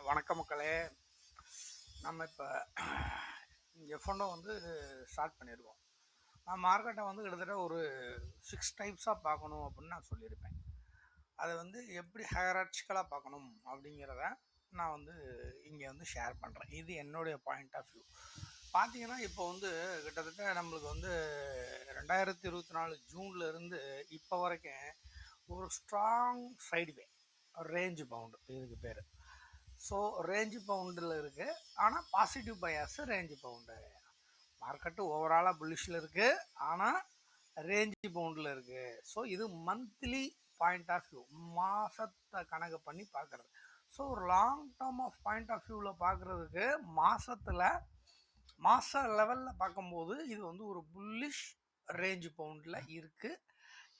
வணக்கம் மக்களே. நம்ம இப்போ எஃப்என்ஓ வந்து ஸ்டார்ட் பண்ணியிருக்கோம். நான் மார்க்கெட்டை வந்து கிட்டத்தட்ட ஒரு 6 டைப்ஸாக பார்க்கணும் அப்படின்னு நான் சொல்லியிருப்பேன். அதை வந்து எப்படி ஹையரார்ச்சிக்கலாக பார்க்கணும் அப்படிங்கிறத நான் வந்து இங்கே வந்து ஷேர் பண்ணுறேன். இது என்னுடைய பாயிண்ட் ஆஃப் வியூ. பார்த்தீங்கன்னா இப்போ வந்து கிட்டத்தட்ட நம்மளுக்கு வந்து 2024 ஜூன்லேருந்து இப்போ வரைக்கும் ஒரு ஸ்ட்ராங் சைடுவே ரேஞ்சு பவுண்டு இதுக்கு பேர். ஸோ ரேஞ்சு பவுண்டில் இருக்குது, ஆனால் positive bias range bound. Market ஓவராலாக புல்லிஷில் இருக்குது, ஆனால் ரேஞ்சு பவுண்டில் இருக்குது. ஸோ இது மந்த்லி பாயிண்ட் ஆஃப் வியூ, மாதத்தை கணக்கு பண்ணி பார்க்குறது. ஸோ ஒரு long term of point of வியூவில் பார்க்குறதுக்கு மாத லெவலில் பார்க்கும்போது இது வந்து ஒரு புல்லிஷ் ரேஞ்சு பவுண்டில் இருக்குது.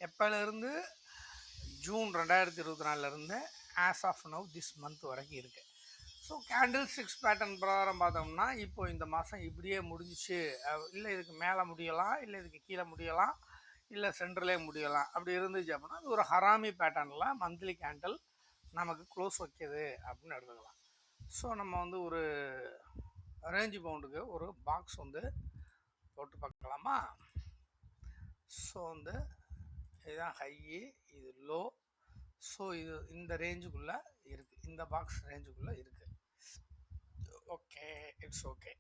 எப்போலேருந்து June 2024 as of now this month வரைக்கும் இருக்குது. ஸோ கேண்டில் 6 பேட்டர்ன் பிரகாரம் பார்த்தோம்னா இப்போ இந்த மாதம் இப்படியே முடிஞ்சிச்சு, இல்லை இதுக்கு மேலே முடியலாம், இல்லை இதுக்கு கீழே முடியலாம், இல்லை சென்டர்லேயே முடியலாம். அப்படி இருந்துச்சு அப்படின்னா அது ஒரு ஹராமி பேட்டர்னில் மந்த்லி கேண்டில் நமக்கு க்ளோஸ் வைக்கிது அப்படின்னு எடுத்துக்கலாம். ஸோ நம்ம வந்து ஒரு ரேஞ்சு பவுண்டுக்கு ஒரு பாக்ஸ் வந்து போட்டு பார்க்கலாமா? ஸோ வந்து இதுதான் ஹையு, இது லோ. ஸோ இது இந்த ரேஞ்சுக்குள்ளே இருக்குது, இந்த பாக்ஸ் ரேஞ்சுக்குள்ளே இருக்குது. Okay, it's okay.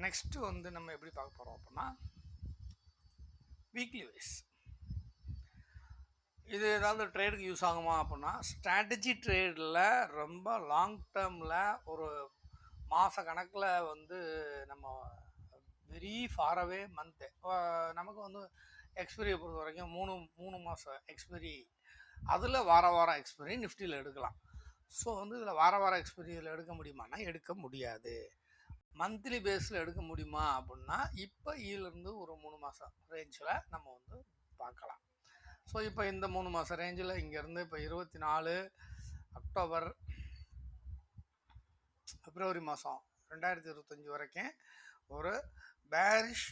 நெக்ஸ்ட்டு வந்து நம்ம எப்படி பார்க்க போகிறோம் அப்படின்னா வீக்லி வைஸ். இது ஏதாவது ட்ரேடுக்கு யூஸ் ஆகுமா அப்படின்னா ஸ்ட்ராட்டஜி ட்ரேடில் ரொம்ப லாங் டேர்மில் ஒரு மாத கணக்கில் வந்து நம்ம வெரி ஃபாரவே மந்த்து நமக்கு வந்து எக்ஸ்பீரியை பொறுத்த வரைக்கும் மூணு மாதம் எக்ஸ்பீரி, அதில் வாரம் எக்ஸ்பீரி நிஃப்டியில் எடுக்கலாம். ஸோ வந்து இதில் வார எக்ஸ்பீரியில் எடுக்க முடியுமானா எடுக்க முடியாது. மந்த்லி பேஸில் எடுக்க முடியுமா அப்படின்னா இப்போ இதிலிருந்து ஒரு 3 மாதம் ரேஞ்சில் நம்ம வந்து பார்க்கலாம். ஸோ இப்போ இந்த 3 மாதம் ரேஞ்சில் இங்கேருந்து இப்போ 24 அக்டோபர் பிப்ரவரி மாதம் 2025 வரைக்கும் ஒரு பேரிஷ்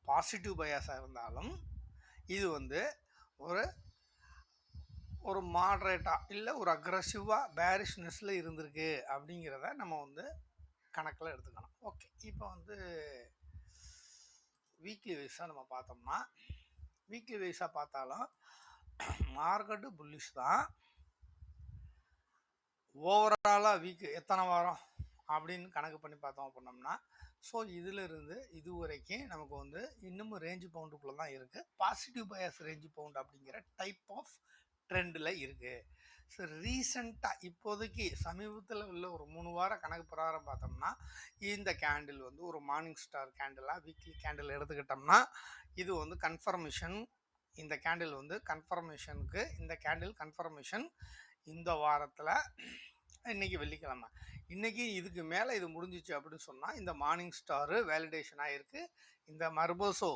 பாசிட்டிவ் பயாஸாக இருந்தாலும் இது வந்து ஒரு மாட்ரேட்டாக இல்லை ஒரு அக்ரஸிவாக பேரிஷ்னஸில் இருந்திருக்கு அப்படிங்கிறத நம்ம வந்து கணக்கில் எடுத்துக்கணும். ஓகே, இப்போ வந்து வீக்லி வைஸாக நம்ம பார்த்தோம்னா வீக்லி வைஸாக பார்த்தாலும் மார்க்கெட்டு புல்லிஷ் தான். ஓவராலாக வீக்கு எத்தனை வாரம் அப்படின்னு கணக்கு பண்ணி பார்த்தோம் அப்படின்னோம்னா ஸோ இதிலிருந்து இது வரைக்கும் நமக்கு வந்து இன்னமும் ரேஞ்சு பவுண்டுக்குள்ளே தான் இருக்குது. பாசிட்டிவ் பயாஸ் ரேஞ்சு பவுண்ட் அப்படிங்கிற டைப் ஆஃப் ட்ரெண்டில் இருக்குது. ஸோ ரீசண்டாக இப்போதைக்கு சமீபத்தில் உள்ள ஒரு 3 வாரம் கணக்கு பிரகாரம் பார்த்தோம்னா இந்த கேண்டில் வந்து ஒரு மார்னிங் ஸ்டார் கேண்டிலாக வீக்லி கேண்டில் எடுத்துக்கிட்டோம்னா இது வந்து கன்ஃபர்மேஷன். இந்த கேண்டில் வந்து கன்ஃபர்மேஷனுக்கு இந்த கேண்டில் கன்ஃபர்மேஷன் இந்த வாரத்தில் இன்றைக்கி வெள்ளிக்கிழமை, இன்றைக்கி இதுக்கு மேலே இது முடிஞ்சிச்சு அப்படின்னு சொன்னால் இந்த மார்னிங் ஸ்டாரு வேலிடேஷன் ஆகிருக்கு, இந்த மர்போசோ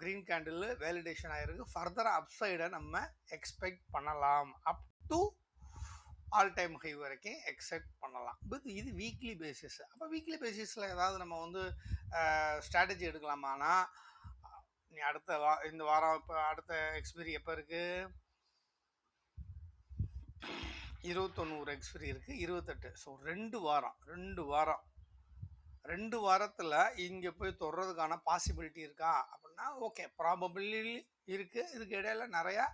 க்ரீன் கேண்டில் வேலிடேஷன் ஆகிருக்கு. ஃபர்தராக அப்சைடை நம்ம எக்ஸ்பெக்ட் பண்ணலாம், up to all time high வரைக்கும் எக்ஸ்பெக்ட் பண்ணலாம். பட் இது வீக்லி பேசிஸ். அப்போ வீக்லி பேசிஸில் ஏதாவது நம்ம வந்து ஸ்ட்ராட்டஜி எடுக்கலாமானா நீ இந்த வாரம் இப்போ அடுத்த எக்ஸ்பீரி எப்போ இருக்குது? 21 எக்ஸ்பீரி இருக்குது, 28. ஸோ 2 வாரத்தில் இங்கே போய் தொடுறதுக்கான பாசிபிலிட்டி இருக்கா அப்படின்னா ஓகே, ப்ராபபிளி இருக்குது. இதுக்கு இடையில நிறையா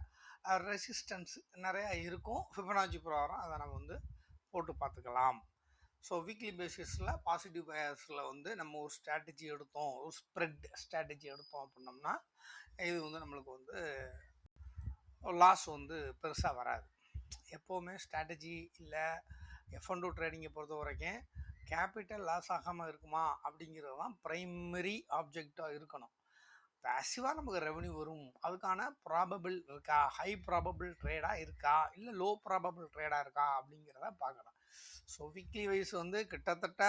ரெசிஸ்டன்ஸ் நிறையா இருக்கும். ஃபிபனாச்சி பிரகாரம் அதை நம்ம வந்து போட்டு பார்த்துக்கலாம். ஸோ வீக்லி பேசிஸில் பாசிட்டிவ் பயாஸில் வந்து நம்ம ஒரு ஸ்ட்ராட்டஜி எடுத்தோம், ஒரு ஸ்ப்ரெட் ஸ்ட்ராட்டஜி எடுத்தோம் அப்படின்னோம்னா இது வந்து நம்மளுக்கு வந்து லாஸ் வந்து பெருசாக வராது. எப்போவுமே ஸ்ட்ராட்டஜி இல்லை எஃப்என்டோ ட்ரேடிங்கை பொறுத்த வரைக்கும் கேபிட்டல் லாஸ் ஆகாமல் இருக்குமா அப்படிங்கிறது தான் ப்ரைமரி ஆப்ஜெக்டாக இருக்கணும். பேசிவாக நமக்கு ரெவன்யூ வரும், அதுக்கான ப்ராபபிள் இருக்கா, ஹை ப்ராபபிள் ட்ரேடாக இருக்கா, இல்லை லோ ப்ராபபிள் ட்ரேடாக இருக்கா அப்படிங்கிறத பார்க்கணும். ஸோ வீக்லி வைஸ் வந்து கிட்டத்தட்ட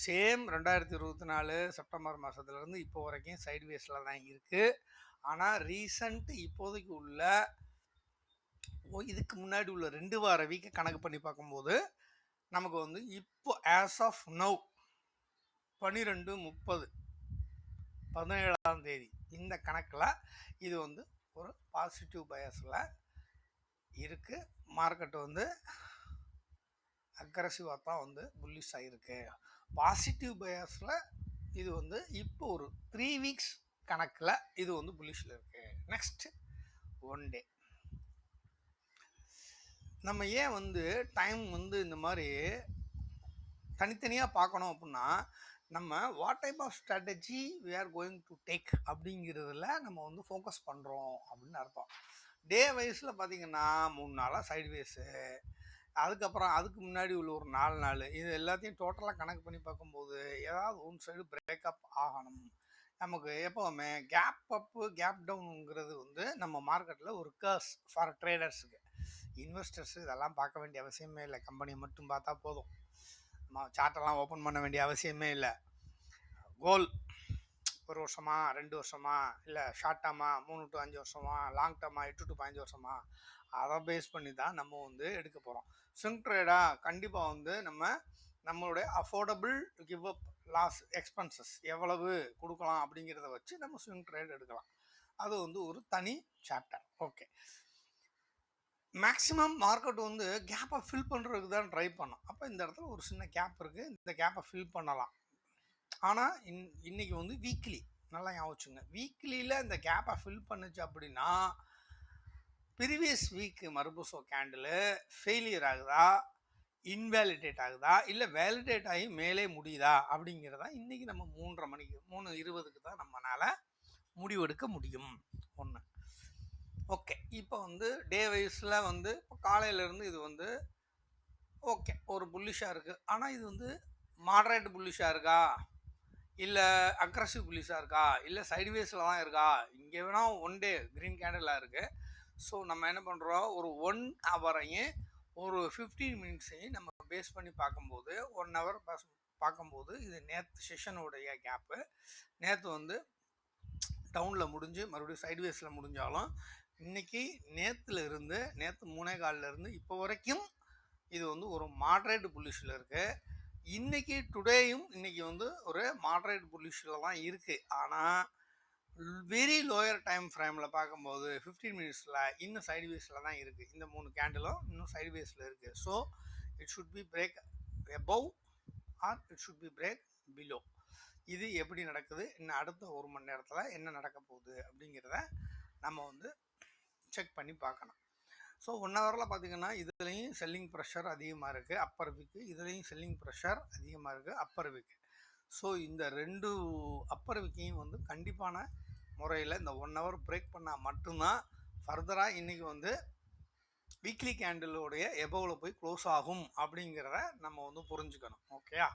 சேம் 2024 செப்டம்பர் மாதத்துலேருந்து இப்போ வரைக்கும் சைட்வேஸில் தான் இருக்குது. ஆனால் ரீசண்ட் இப்போதைக்கு உள்ள இதுக்கு முன்னாடி உள்ள 2 வார வீக்கை கணக்கு பண்ணி பார்க்கும்போது நமக்கு வந்து இப்போ ஆஸ் ஆஃப் நவ் 12/30 17ஆம் தேதி இந்த கணக்கில் இது வந்து ஒரு பாசிட்டிவ் பயாஸில் இருக்குது. மார்க்கெட் வந்து அக்ரஸிவாக தான் வந்து புல்லிஷ் ஆகிருக்கு. பாசிட்டிவ் பயாஸில் இது வந்து இப்போ ஒரு 3 வீக்ஸ் கணக்கில் இது வந்து புல்லிஷில் இருக்குது. நெக்ஸ்ட் 1 டே நம்ம ஏன் வந்து டைம் வந்து இந்த மாதிரி தனித்தனியாக பார்க்கணும் அப்படின்னா, நம்ம what type of strategy we are going to take அப்படிங்கிறதுல நம்ம வந்து ஃபோக்கஸ் பண்ணுறோம் அப்படின்னு அர்த்தம். டே வைஸில் பார்த்தீங்கன்னா 3 நாளாக சைட்வேஸு, அதுக்கப்புறம் அதுக்கு முன்னாடி உள்ள ஒரு 4 நாள், இது எல்லாத்தையும் டோட்டலாக கணக்கு பண்ணி பார்க்கும்போது ஏதாவது ஒன் சைடு பிரேக்கப் ஆகணும். நமக்கு எப்போவுமே கேப் அப்பு கேப் டவுனுங்கிறது வந்து நம்ம மார்க்கெட்டில் ஒரு கர்ஸ் ஃபார் ட்ரேடர்ஸுக்கு. இன்வெஸ்டர்ஸு இதெல்லாம் பார்க்க வேண்டிய அவசியமே இல்லை. கம்பெனியை மட்டும் பார்த்தா போதும். சார்ட்டெல்லாம் ஓப்பன் பண்ண வேண்டிய அவசியமே இல்லை. கோல் 1 வருஷமா, 2 வருஷமா, இல்லை ஷார்ட் டேர்மா 3 to 5 வருஷமா, லாங் டேர்மா 8 to 15 வருஷமா, அதை பேஸ் பண்ணி தான் நம்ம வந்து எடுக்க போகிறோம். ஸ்விங் ட்ரேடாக கண்டிப்பாக வந்து நம்மளுடைய affordable give up loss expenses எவ்வளவு கொடுக்கலாம் அப்படிங்கிறத வச்சு நம்ம ஸ்விங் ட்ரேட் எடுக்கலாம். அது வந்து ஒரு தனி சாப்டர். ஓகே, மேக்ஸிமம் மார்க்கெட் வந்து கேப்பை ஃபில் பண்ணுறதுக்கு தான் ட்ரை பண்ணோம். அப்போ இந்த இடத்துல ஒரு சின்ன கேப் இருக்குது, இந்த கேப்பை ஃபில் பண்ணலாம். ஆனால் இன்னைக்கு வந்து வீக்லி நல்லா ஞாபகம் வச்சுங்க, வீக்லியில் இந்த கேப்பை ஃபில் பண்ணுச்சு அப்படின்னா ப்ரீவியஸ் வீக் மறுபூசோ கேண்டில் ஃபெயிலியர் ஆகுதா, இன்வேலிடேட் ஆகுதா, இல்லை வேலிடேட் ஆகி மேலே முடியுதா அப்படிங்கிறதா இன்றைக்கி நம்ம 3:30 மணிக்கு 3:20க்கு தான் நம்மளால் முடிவெடுக்க முடியும். ஒன்று. ஓகே, இப்போ வந்து டே வைஸில் வந்து இப்போ காலையிலேருந்து இது வந்து ஓகே ஒரு புல்லிஷாக இருக்குது. ஆனால் இது வந்து மாடரேட் புல்லிஷாக இருக்கா, இல்லை அக்ரஸிவ் புல்லிஷாக இருக்கா, இல்லை சைட்வேஸில் தான் இருக்கா, இங்கே வேணால் 1 டே க்ரீன் கேண்டிலாக இருக்குது. ஸோ நம்ம என்ன பண்ணுறோம், ஒரு 1 ஹவரையும் ஒரு 15 மினிட்ஸையும் நம்ம பேஸ் பண்ணி பார்க்கும்போது 1 ஹவர் பார்க்கும்போது இது நேற்று செஷனுடைய கேப்பு. நேற்று வந்து டவுனில் முடிஞ்சு மறுபடியும் சைட்வேஸில் முடிஞ்சாலும் இன்றைக்கி நேற்று 3:15 இப்போ வரைக்கும் இது வந்து ஒரு மாட்ரேட் புல்லிஷில் இருக்குது. இன்றைக்கி டுடேயும் இன்றைக்கி வந்து ஒரு மாட்ரேட் புல்லிஷில் தான் இருக்குது. ஆனால் வெரி லோயர் டைம் ஃப்ரேமில் பார்க்கும்போது 15 மினிட்ஸில் இன்னும் சைட்வேஸில் தான் இருக்குது. இந்த 3 கேண்டிலும் இன்னும் சைட்வேஸில் இருக்குது. So it should be break above R it should be break below. இது எப்படி நடக்குது, இன்னும் அடுத்த 1 மணி நேரத்தில் என்ன நடக்க போகுது அப்படிங்கிறத நம்ம வந்து செக் பண்ணி பார்க்கணும். ஸோ 1 ஹவரில் பார்த்திங்கன்னா இதுலேயும் செல்லிங் ப்ரெஷர் அதிகமாக இருக்குது அப்பர் வீக்கு, இதுலேயும் செல்லிங் ப்ரெஷர் அதிகமாக இருக்குது அப்பர் வீக்கு. ஸோ இந்த 2 அப்பர் வீக்கையும் வந்து கண்டிப்பான முறையில் இந்த 1 ஹவர் பிரேக் பண்ணால் மட்டும்தான் ஃபர்தராக இன்றைக்கி வந்து வீக்லி கேண்டிலோடைய எபோவில் போய் க்ளோஸ் ஆகும் அப்படிங்கிறத நம்ம வந்து புரிஞ்சுக்கணும். ஓகேயா?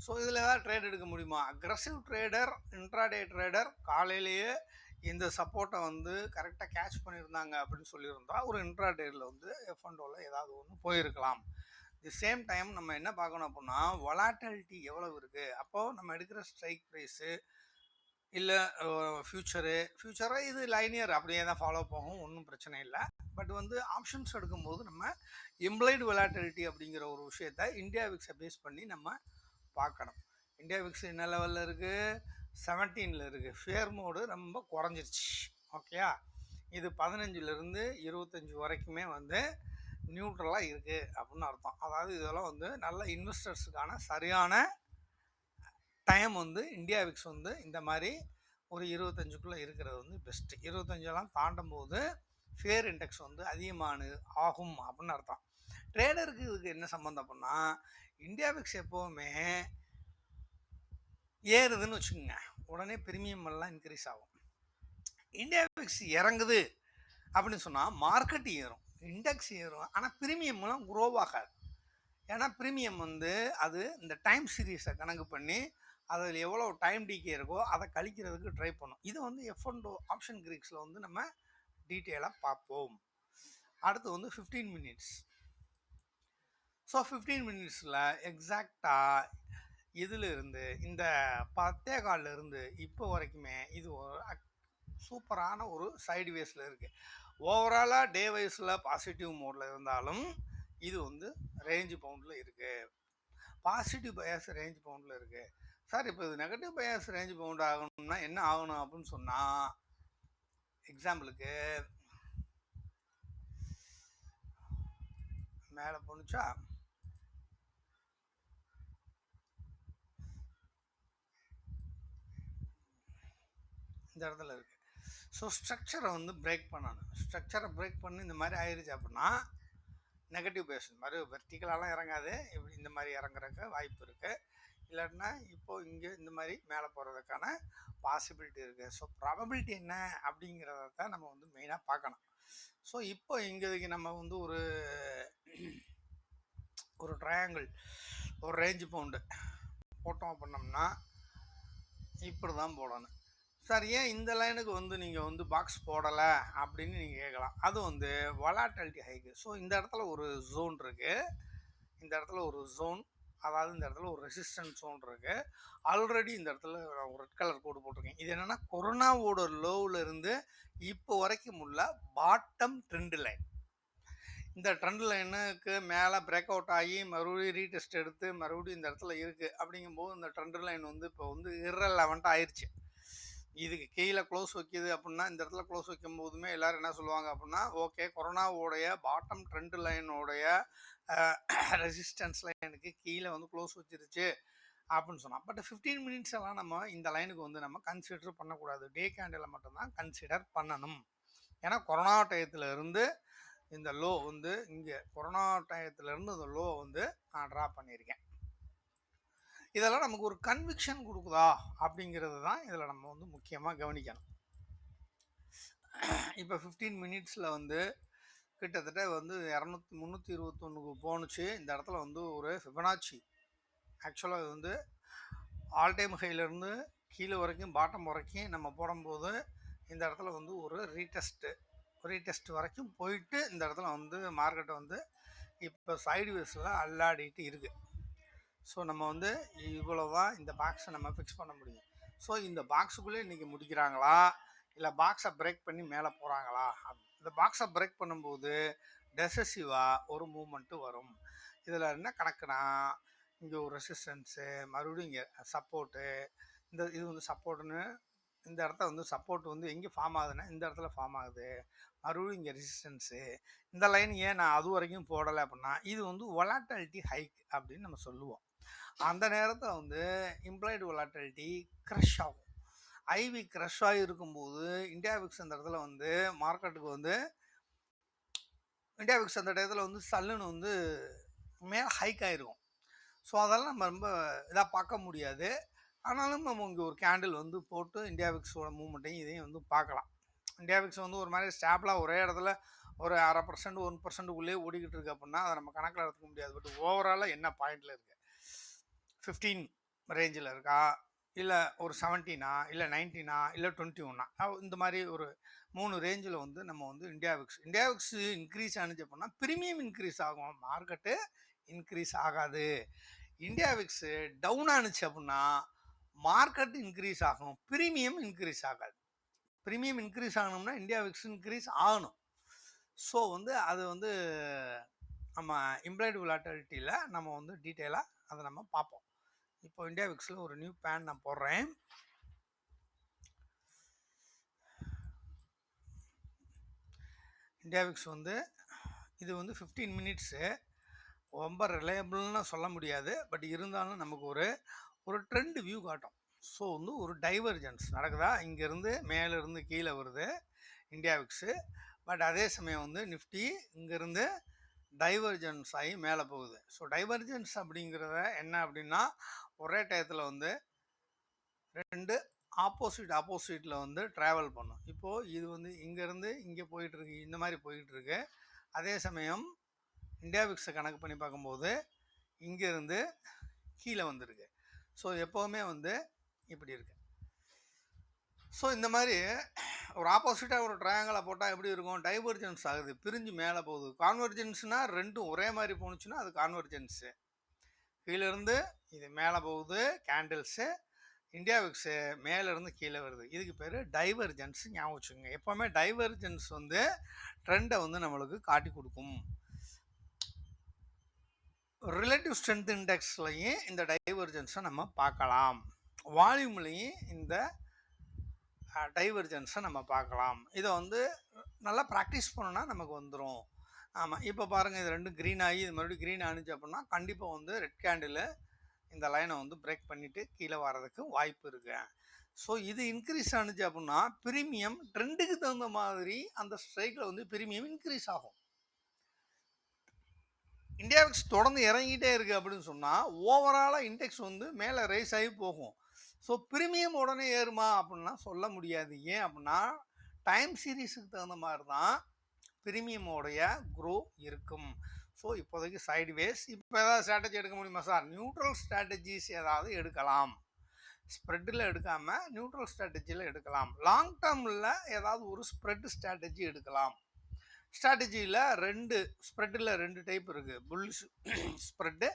ஸோ இதில் ஏதாவது ட்ரேட் எடுக்க முடியுமா? அக்ரஸிவ் ட்ரேடர், இன்ட்ராடே ட்ரேடர் காலையிலேயே இந்த சப்போர்ட்டை வந்து கரெக்டாக கேட்ச் பண்ணியிருந்தாங்க அப்படின்னு சொல்லியிருந்தா ஒரு இன்ட்ராடேயில் வந்து எஃப்என்டோவில் ஏதாவது ஒன்று போயிருக்கலாம். தி சேம் டைம் நம்ம என்ன பார்க்கணும் அப்படின்னா வொலாட்டிலிட்டி எவ்வளவு இருக்குது. அப்போது நம்ம எடுக்கிற ஸ்ட்ரைக் ப்ரைஸு இல்லை ஃப்யூச்சரை இது லைனியர் அப்படியே தான் ஃபாலோ போகும், ஒன்றும் பிரச்சனை இல்லை. பட் வந்து ஆப்ஷன்ஸ் எடுக்கும்போது நம்ம இம்ப்ளைடு வொலாட்டிலிட்டி அப்படிங்கிற ஒரு விஷயத்தை இந்தியா விக்ஸை பேஸ் பண்ணி நம்ம பார்க்கணும். இந்தியா விக்ஸ் என்ன லெவலில் இருக்குது, 17ல் இருக்குது. ஃபேர் மோடு ரொம்ப குறைஞ்சிருச்சு. ஓகேயா? இது 15லேருந்து 25 வரைக்குமே வந்து நியூட்ரலாக இருக்குது அப்படின்னு அர்த்தம். அதாவது இதெல்லாம் வந்து நல்ல இன்வெஸ்டர்ஸுக்கான சரியான டைம் வந்து இந்தியா விக்ஸ் வந்து இந்த மாதிரி ஒரு 25க்குள்ளே இருக்கிறது வந்து பெஸ்ட்டு. 25 தாண்டும் போது ஃபேர் இண்டெக்ஸ் வந்து அதிகமான ஆகும் அப்படின்னு அர்த்தம். ட்ரேடருக்கு இதுக்கு என்ன சம்மந்தம் அப்படின்னா இந்தியா விக்ஸ் எப்போவுமே ஏறுதுன்னு வச்சுக்கோங்க, உடனே ப்ரீமியம் எல்லாம் இன்க்ரீஸ் ஆகும். இந்தியா விக்ஸ் இறங்குது அப்படின்னு சொன்னால் மார்க்கெட் ஏறும், இண்டெக்ஸ் ஏறும், ஆனால் ப்ரீமியம்லாம் க்ரோ ஆகாது. ஏன்னா ப்ரீமியம் வந்து அது இந்த டைம் சீரீஸை கணக்கு பண்ணி அதில் எவ்வளோ டைம் டிகே இருக்கோ அதை கழிக்கிறதுக்கு ட்ரை பண்ணும். இது வந்து எஃப்என்டோ ஆப்ஷன் கிரீக்ஸில் வந்து நம்ம டீட்டெயிலாக பார்ப்போம். அடுத்து வந்து 15 மினிட்ஸ். ஸோ 15 மினிட்ஸில் எக்ஸாக்டாக இதிலிருந்து இந்த 10:15 இப்போ வரைக்குமே இது ஒரு சூப்பரான ஒரு சைட்வேஸில் இருக்குது. ஓவராலாக டே வைஸில் பாசிட்டிவ் மோடில் இருந்தாலும் இது வந்து ரேஞ்சு பவுண்டில் இருக்குது. பாசிட்டிவ் பயாஸ் ரேஞ்ச் பவுண்டில் இருக்குது. சார் இப்போ இது நெகட்டிவ் பயாஸ் ரேஞ்ச் பவுண்ட் ஆகணும்னா என்ன ஆகணும் அப்படின்னு சொன்னால், எக்ஸாம்பிளுக்கு மேலே போணுச்சா, இந்த இடத்துல இருக்குது. ஸோ ஸ்ட்ரக்சரை வந்து பிரேக் பண்ணணும். ஸ்ட்ரக்சரை பிரேக் பண்ணி இந்த மாதிரி ஆயிடுச்சு அப்படின்னா நெகட்டிவ் பேஷன் மாதிரி வெர்டிக்கலாலாம் இறங்காது, இப்படி இந்த மாதிரி இறங்குறதுக்கு வாய்ப்பு இருக்குது. இல்லாட்டினா இப்போது இங்கே இந்த மாதிரி மேலே போகிறதுக்கான பாசிபிலிட்டி இருக்குது. ஸோ ப்ராபபிலிட்டி என்ன அப்படிங்கிறத தான் நம்ம வந்து மெயினாக பார்க்கணும். ஸோ இப்போ இங்கே நம்ம வந்து ஒரு ட்ரையாங்கிள், ஒரு ரேஞ்சு பவுண்டு போட்டோம் அப்படின்னோம்னா இப்படி தான் போடணும். சார் ஏன் இந்த லைனுக்கு வந்து நீங்கள் வந்து பாக்ஸ் போடலை அப்படின்னு நீங்கள் கேட்கலாம். அது வந்து வொலாட்டிலிட்டி ஹைக்கு. ஸோ இந்த இடத்துல ஒரு ஜோன் இருக்குது, இந்த இடத்துல ஒரு ஜோன், அதாவது இந்த இடத்துல ஒரு ரெசிஸ்டன்ஸ் ஜோன் இருக்குது. ஆல்ரெடி இந்த இடத்துல ஒரு ரெட் கலர் கோடு போட்டிருக்கேன். இது என்னென்னா கொரோனாவோட லோவில் இருந்து இப்போ வரைக்கும் உள்ள பாட்டம் ட்ரெண்ட் லைன். இந்த ட்ரெண்ட் லைனுக்கு மேலே பிரேக் அவுட் ஆகி மறுபடியும் ரீடெஸ்ட் எடுத்து மறுபடியும் இந்த இடத்துல இருக்குது. அப்படிங்கும்போது இந்த ட்ரெண்ட் லைன் வந்து இப்போ வந்து irrelevant ஆயிடுச்சு. இதுக்கு கீழே க்ளோஸ் வைக்கிது அப்படின்னா, இந்த இடத்துல க்ளோஸ் வைக்கும் போதுமே எல்லோரும் என்ன சொல்லுவாங்க அப்படின்னா, ஓகே கொரோனாவோடைய பாட்டம் ட்ரெண்ட் லைனோடைய ரெசிஸ்டன்ஸ் லைனுக்கு கீழே வந்து க்ளோஸ் வச்சிருச்சு அப்படின்னு சொன்னால். பட் 15 மினிட்ஸ் எல்லாம் நம்ம இந்த லைனுக்கு வந்து நம்ம கன்சிடர் பண்ணக்கூடாது. டே கேண்டில் மட்டும்தான் கன்சிடர் பண்ணணும். ஏன்னா கொரோனா டயத்தில் இருந்து இந்த லோ வந்து இங்கே கொரோனா டயத்துலேருந்து இந்த லோ வந்து நான் ட்ரா பண்ணியிருக்கேன். இதெல்லாம் நமக்கு ஒரு கன்விக்ஷன் கொடுக்குதா அப்படிங்கிறது தான் இதில் நம்ம வந்து முக்கியமாக கவனிக்கணும். இப்போ 15 மினிட்ஸில் வந்து கிட்டத்தட்ட வந்து 321க்கு போணுச்சு. இந்த இடத்துல வந்து ஒரு ஃபிபனாச்சி ஆக்சுவலாக இது வந்து ஆல் டைம் ஹைலேருந்து கீழே வரைக்கும் பாட்டம் வரைக்கும் நம்ம போடும்போது இந்த இடத்துல வந்து ஒரு ரீடெஸ்ட் வரைக்கும் போயிட்டு இந்த இடத்துல வந்து மார்க்கெட்டை வந்து இப்போ சைடுவேஸில் அல்லாடிட்டு இருக்குது. ஸோ நம்ம வந்து இவ்வளோதான் இந்த பாக்ஸை நம்ம ஃபிக்ஸ் பண்ண முடியும். ஸோ இந்த பாக்ஸுக்குள்ளே இன்றைக்கி முடிக்கிறாங்களா இல்லை பாக்ஸை பிரேக் பண்ணி மேலே போகிறாங்களா? இந்த பாக்ஸை பிரேக் பண்ணும்போது டெசசிவாக ஒரு மூமெண்ட்டு வரும். இதில் என்ன கணக்குனா, இங்கே ஒரு ரெசிஸ்டன்ஸு, மறுபடியும் இங்கே சப்போர்ட்டு, இது வந்து சப்போர்ட்டுன்னு இந்த இடத்த வந்து சப்போர்ட் வந்து எங்கே ஃபார்ம் ஆகுதுன்னா இந்த இடத்துல ஃபார்ம் ஆகுது. மறுபடியும் இங்கே ரெசிஸ்டன்ஸு. இந்த லைன் ஏன் நான் அது வரைக்கும் போடலை அப்படின்னா, இது வந்து வொலாட்டிலிட்டி ஹைக் அப்படின்னு நம்ம சொல்லுவோம். அந்த நேரத்தில் வந்து இம்ப்ளாய்டு வொலாட்டிலிட்டி க்ரஷ் ஆகும். ஐவி க்ரஷ் ஆகி இருக்கும்போது இந்தியா விக்ஸ் அந்த இடத்துல வந்து மார்க்கெட்டுக்கு வந்து இந்தியா விக்ஸ் அந்த இடத்துல வந்து சல்லுன்னு வந்து மேலே ஹைக் ஆகிருக்கும். ஸோ அதெல்லாம் நம்ம ரொம்ப இதாக பார்க்க முடியாது. ஆனாலும் நம்ம இங்கே ஒரு கேண்டில் வந்து போட்டு இந்தியா விக்ஸோட மூவ்மெண்ட்டையும் இதையும் வந்து பார்க்கலாம். இந்தியா விக்ஸ் வந்து ஒரு மாதிரி ஸ்டாப்லாக ஒரே இடத்துல ஒரு 0.5% 1%க்குள்ளேயே ஓடிக்கிட்டு இருக்கு அப்படின்னா அதை நம்ம கணக்கில் எடுத்துக்க முடியாது. பட் ஓவராலாக என்ன பாயிண்டில் இருக்குது, 15 ரேஞ்சில் இருக்கா, இல்லை ஒரு 17 இல்லை 19 இல்லை 21 இந்த மாதிரி ஒரு 3 ரேஞ்சில் வந்து நம்ம வந்து இந்தியா விக்ஸ் இன்க்ரீஸ் ஆனிச்சு அப்படின்னா ப்ரீமியம் இன்க்ரீஸ் ஆகும், மார்க்கெட்டு இன்க்ரீஸ் ஆகாது. இந்தியா விக்ஸு டவுன் ஆனிச்சு அப்படின்னா மார்க்கெட் இன்க்ரீஸ் ஆகும், ப்ரீமியம் இன்க்ரீஸ் ஆகாது. ப்ரீமியம் இன்க்ரீஸ் ஆகணும்னா இந்தியா விக்ஸ் இன்க்ரீஸ் ஆகணும். ஸோ வந்து அது வந்து நம்ம இம்ப்ளாய்டு வொலாட்டிலிட்டியில் நம்ம வந்து டீட்டெயிலாக அதை நம்ம பார்ப்போம். இப்போ இந்தியா விக்ஸில் ஒரு நியூ பேன் நான் போடுறேன். இந்தியா விக்ஸ் வந்து இது வந்து 15 மினிட்ஸு ரொம்ப ரிலையபிள்னு சொல்ல முடியாது. பட் இருந்தாலும் நமக்கு ஒரு ட்ரெண்ட் வியூ காட்டும். ஸோ வந்து ஒரு டைவர்ஜென்ஸ் நடக்குதா, இங்கேருந்து மேலேருந்து கீழே வருது இந்தியா விக்ஸு. பட் அதே சமயம் வந்து நிஃப்டி இங்கேருந்து டைவர்ஜென்ஸ் ஆகி மேலே போகுது. ஸோ டைவர்ஜென்ஸ் அப்படிங்கிறத என்ன அப்படின்னா, ஒரே டயத்தில் வந்து 2 ஆப்போசிட்டில் வந்து ட்ராவல் பண்ணும். இப்போது இது வந்து இங்கேருந்து இங்கே போயிட்டுருக்கு, இந்த மாதிரி போயிட்டுருக்கு. அதே சமயம் இந்தியா விக்ஸை கணக்கு பண்ணி பார்க்கும்போது இங்கேருந்து கீழே வந்துருக்கு. ஸோ எப்போவுமே வந்து இப்படி இருக்குது. ஸோ இந்த மாதிரி ஒரு ஆப்போசிட்டாக ஒரு ட்ரையாங்கிளை போட்டால் எப்படி இருக்கும், டைவர்ஜென்ஸ் ஆகுது, பிரிஞ்சு மேலே போகுது. கான்வர்ஜென்ஸ்னால் ரெண்டும் ஒரே மாதிரி போணுச்சுன்னா அது கான்வர்ஜென்ஸு. கீழேருந்து இது மேலே போகுது கேண்டில்ஸு, இந்தியா விக்ஸு மேலேருந்து கீழே வருது, இதுக்கு பேர் டைவர்ஜென்ஸ். ஞாபகம் வச்சுக்கோங்க. எப்போவுமே டைவர்ஜென்ஸ் வந்து ட்ரெண்டை வந்து நம்மளுக்கு காட்டி கொடுக்கும். ரிலேட்டிவ் ஸ்ட்ரென்த் இண்டெக்ஸ்லையும் இந்த டைவர்ஜென்ஸை நம்ம பார்க்கலாம், வால்யூம்லையும் இந்த டைவர்ஜென்ஸை நம்ம பார்க்கலாம். இதை வந்து நல்லா ப்ராக்டிஸ் பண்ணோன்னா நமக்கு வந்துடும். ஆமாம், இப்போ பாருங்கள் இது ரெண்டும் க்ரீன் ஆகி இது மறுபடியும் க்ரீன் ஆனிச்சு அப்படின்னா கண்டிப்பாக வந்து ரெட் கேண்டில் இந்த லைனை வந்து பிரேக் பண்ணிவிட்டு கீழே வர்றதுக்கு வாய்ப்பு இருக்கு. ஸோ இது இன்க்ரீஸ் ஆனிச்சு அப்படின்னா ப்ரீமியம் ட்ரெண்டுக்கு தகுந்த மாதிரி அந்த ஸ்ட்ரைக்கில் வந்து ப்ரீமியம் இன்க்ரீஸ் ஆகும். இந்தியாவிக்ஸ் தொடர்ந்து இறங்கிட்டே இருக்குது அப்படின்னு சொன்னால் ஓவராலாக இண்டெக்ஸ் வந்து மேலே ரைஸ் ஆகி போகும். ஸோ ப்ரீமியம் உடனே ஏறுமா அப்படின்னா சொல்ல முடியாது. ஏன் அப்படின்னா டைம் சீரீஸுக்கு தகுந்த மாதிரி தான் ப்ரீமியமோடைய க்ரோ இருக்கும். ஸோ இப்போதைக்கு சைட்வேஸ். இப்போ ஏதாவது ஸ்ட்ராட்டஜி எடுக்க முடியுமா சார்? நியூட்ரல் ஸ்ட்ராட்டஜிஸ் ஏதாவது எடுக்கலாம். ஸ்ப்ரெட்டில் எடுக்காமல் நியூட்ரல் ஸ்ட்ராட்டஜியில் எடுக்கலாம். லாங் டேர்மில் ஏதாவது ஒரு ஸ்ப்ரெட் ஸ்ட்ராட்டஜி எடுக்கலாம். ஸ்ட்ராட்டஜியில் ஸ்ப்ரெட்டில் ரெண்டு டைப் இருக்குது. Bullish spread,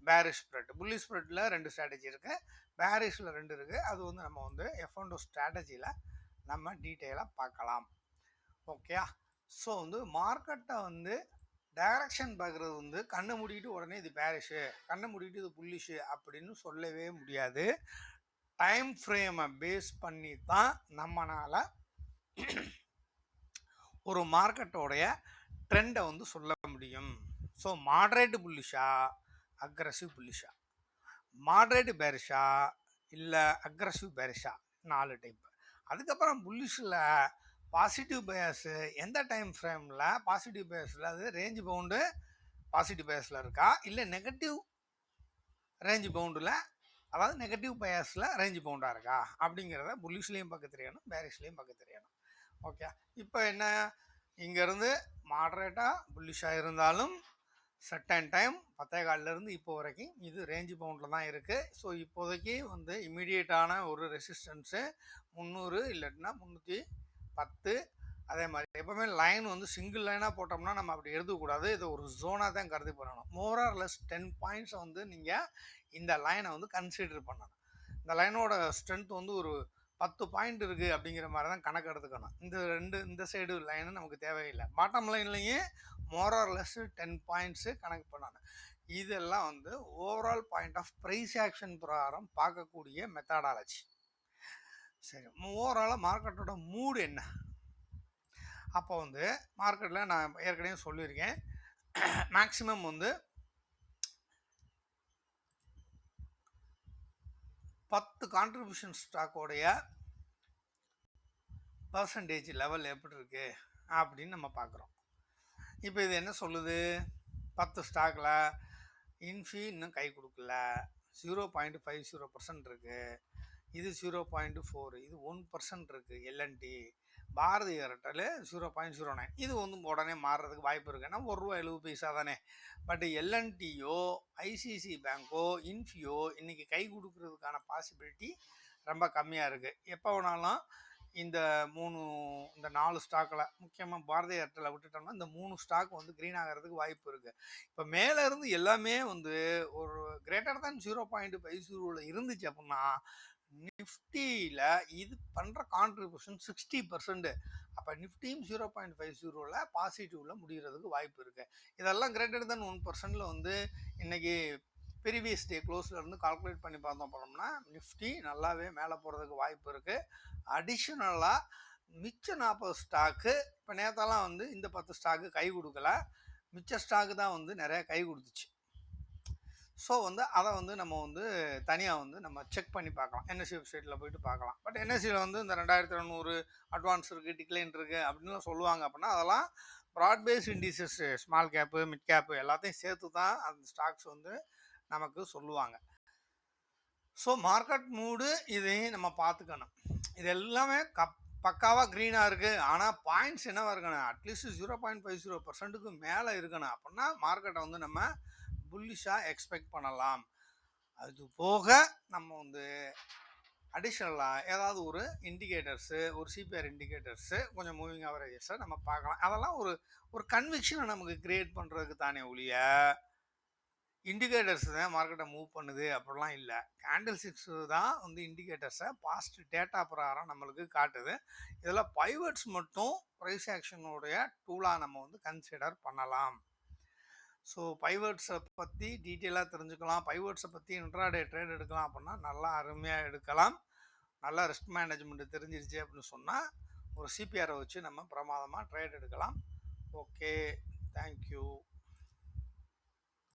bearish spread. Bullish ஸ்ப்ரெட்டில் 2 ஸ்ட்ராட்டஜி இருக்குது, பேரிஷில் 2 இருக்குது. அது வந்து நம்ம வந்து F&O ஸ்ட்ராட்டஜியில் நம்ம டீட்டெயிலாக பார்க்கலாம். ஓகே. ஸோ வந்து மார்க்கெட்டை வந்து டைரக்ஷன் பார்க்குறது வந்து கண்ணை மூடிட்டு உடனே இது பேரிஷு, கண்ணை மூடிட்டு இது புல்லிஷு அப்படின்னு சொல்லவே முடியாது. டைம் ஃப்ரேமை பேஸ் பண்ணி தான் நம்மளால் ஒரு மார்க்கெட்டோடைய ட்ரெண்டை வந்து சொல்ல முடியும். ஸோ மாட்ரேட் புல்லிஷா, அக்ரஸிவ் புல்லிஷா, மாட்ரேட் பேரிஷா இல்லை அக்ரஸிவ் பேரிஷா, 4 டைப். அதுக்கப்புறம் புல்லிஷில் பாசிட்டிவ் பயாஸு எந்த டைம் ஃப்ரேமில் பாசிட்டிவ் பயாஸில் அது ரேஞ்ச் பவுண்டு பாசிட்டிவ் பயாஸில் இருக்கா, இல்லை நெகட்டிவ் ரேஞ்ச் பவுண்டில் அதாவது நெகட்டிவ் பயாஸில் ரேஞ்ச் பவுண்டாக இருக்கா அப்படிங்கிறத புல்லிஷ்லேயும் பார்க்க தெரியணும், பேரிஷ்லேயும் பார்க்க தெரியணும். ஓகே. இப்போ என்ன, இங்கேருந்து மாட்ரேட்டாக புல்லிஷாக இருந்தாலும் சர்டன் டைம் 10:15 இப்போ வரைக்கும் இது ரேஞ்சு பவுண்டில் தான் இருக்குது. ஸோ இப்போதைக்கு வந்து இமீடியட்டான ஒரு ரெசிஸ்டன்ஸு 300 இல்லாட்டினா 310. அதே மாதிரி எப்போவுமே லைன் வந்து சிங்கிள் லைனாக போட்டோம்னா நம்ம அப்படி எழுதக்கூடாது. இதை ஒரு ஜோனாக தான் கருதி பண்ணணும். மோர் ஆர் லெஸ் 10 பாயிண்ட்ஸை வந்து நீங்கள் இந்த லைனை வந்து கன்சிடர் பண்ணணும். இந்த லைனோட ஸ்ட்ரென்த் வந்து ஒரு 10 பாயிண்ட் இருக்குது அப்படிங்கிற மாதிரி தான் கணக்கு எடுத்துக்கணும். இந்த சைடு லைனு நமக்கு தேவையில்லை. பாட்டம் லைன்லேயும் மோர் ஆர் லெஸ் 10 பாயிண்ட்ஸு கணக்கு பண்ணணும். இதெல்லாம் வந்து overall point of price action பிரகாரம் பார்க்கக்கூடிய மெத்தடாலஜி. சரி, ஓவராலாக மார்க்கெட்டோட மூடு என்ன? அப்போ வந்து மார்க்கெட்டில் நான் ஏற்கனவே சொல்லியிருக்கேன், மேக்ஸிமம் வந்து 10 கான்ட்ரிபியூஷன் ஸ்டாக்கோடைய பர்சன்டேஜ் லெவல் எப்படி இருக்குது அப்படின்னு நம்ம பார்க்குறோம். இப்போ இது என்ன சொல்லுது, 10 ஸ்டாக்கில் இன்ஃபி இன்னும் கை கொடுக்கல, 0.50% இருக்குது. இது 0.4, இது 1% இருக்குது. L&T, Bharti Airtel 0.09. இது வந்து உடனே மாறுறதுக்கு வாய்ப்பு இருக்குது. ஏன்னா ₹1.70 தானே. பட் எல்என்டியோ, ஐசிசி பேங்கோ, இன்ஃபியோ இன்றைக்கி கை கொடுக்கறதுக்கான பாசிபிலிட்டி ரொம்ப கம்மியாக இருக்குது. எப்போ வேணாலும் இந்த 4 ஸ்டாக்கில் முக்கியமாக பாரதி ஏர்டெல்லை விட்டுட்டோம்னா இந்த 3 ஸ்டாக் வந்து க்ரீன் ஆகிறதுக்கு வாய்ப்பு இருக்குது. இப்போ மேலே இருந்து எல்லாமே வந்து ஒரு கிரேட்டர் தேன் 0.50 இருந்துச்சு அப்படின்னா நிஃப்டியில் இது பண்ணுற கான்ட்ரிபியூஷன் 60%. அப்போ நிஃப்டியும் 0.50 பாசிட்டிவில் முடிகிறதுக்கு வாய்ப்பு இருக்குது. இதெல்லாம் கிரேட்டர் தேன் 1% வந்து இன்றைக்கி ப்ரீவியஸ் டே க்ளோஸ்லேருந்து கால்குலேட் பண்ணி பார்த்தோம் போனோம்னா நிஃப்டி நல்லாவே மேலே போகிறதுக்கு வாய்ப்பு இருக்குது. அடிஷ்னலாக மிச்ச 40 ஸ்டாக்கு இப்போ நேற்றெல்லாம் வந்து இந்த 10 ஸ்டாக்கு கை கொடுக்கல, மிச்ச ஸ்டாக்கு தான் வந்து நிறையா கை கொடுத்துச்சு. ஸோ வந்து அதை வந்து நம்ம வந்து தனியாக வந்து நம்ம செக் பண்ணி பார்க்கலாம், என்எஸ்சி வெப்சைட்டில் போய்ட்டு பார்க்கலாம். பட் என்எஸ்சியில் வந்து இந்த 2200 அட்வான்ஸ் இருக்குது, டிக்ளைன் இருக்குது அப்படின்லாம் சொல்லுவாங்க. அப்படின்னா அதெல்லாம் broad base indices, small cap, mid cap எல்லாத்தையும் சேர்த்து தான் அந்த ஸ்டாக்ஸ் வந்து நமக்கு சொல்லுவாங்க. ஸோ மார்க்கெட் மூடு இதையும் நம்ம பார்த்துக்கணும். இது எல்லாமே பக்காவாக க்ரீனாக இருக்குது. ஆனால் பாயிண்ட்ஸ் என்னவாக இருக்கணும், அட்லீஸ்ட் 0.50%க்கு மேலே இருக்கணும். அப்படின்னா மார்க்கெட்டை வந்து நம்ம புல்லிஷாக எக்ஸ்பெக்ட் பண்ணலாம். அது போக நம்ம வந்து அடிஷ்னலாக ஏதாவது ஒரு இண்டிகேட்டர்ஸு, ஒரு சிபிஆர் இண்டிகேட்டர்ஸு, கொஞ்சம் மூவிங் ஆவரேஜஸை நம்ம பார்க்கலாம். அதெல்லாம் ஒரு கன்விக்ஷனை நமக்கு க்ரியேட் பண்ணுறதுக்கு தானே ஒழிய இண்டிகேட்டர்ஸ் தான் மார்க்கெட்டை மூவ் பண்ணுது அப்படிலாம் இல்லை. கேண்டில் ஸ்டிக்ஸ் தான் வந்து இண்டிகேட்டர்ஸை பாஸ்ட் டேட்டா பிரகாரம் நம்மளுக்கு காட்டுது. இதில் பைவட்ஸ் மட்டும் ப்ரைஸ் ஆக்ஷனுடைய டூலாக நம்ம வந்து கன்சிடர் பண்ணலாம். ஸோ பைவட்ஸை பற்றி டீட்டெயிலாக தெரிஞ்சுக்கலாம். பைவட்ஸை பற்றி இன்ட்ராடே ட்ரேட் எடுக்கலாம் அப்படின்னா நல்லா அருமையாக எடுக்கலாம். நல்லா ரிஸ்க் மேனேஜ்மெண்ட் தெரிஞ்சிருச்சு அப்படின்னு சொன்னால் ஒரு சிபிஆரை வச்சு நம்ம பிரமாதமாக ட்ரேட் எடுக்கலாம். Okay, thank you.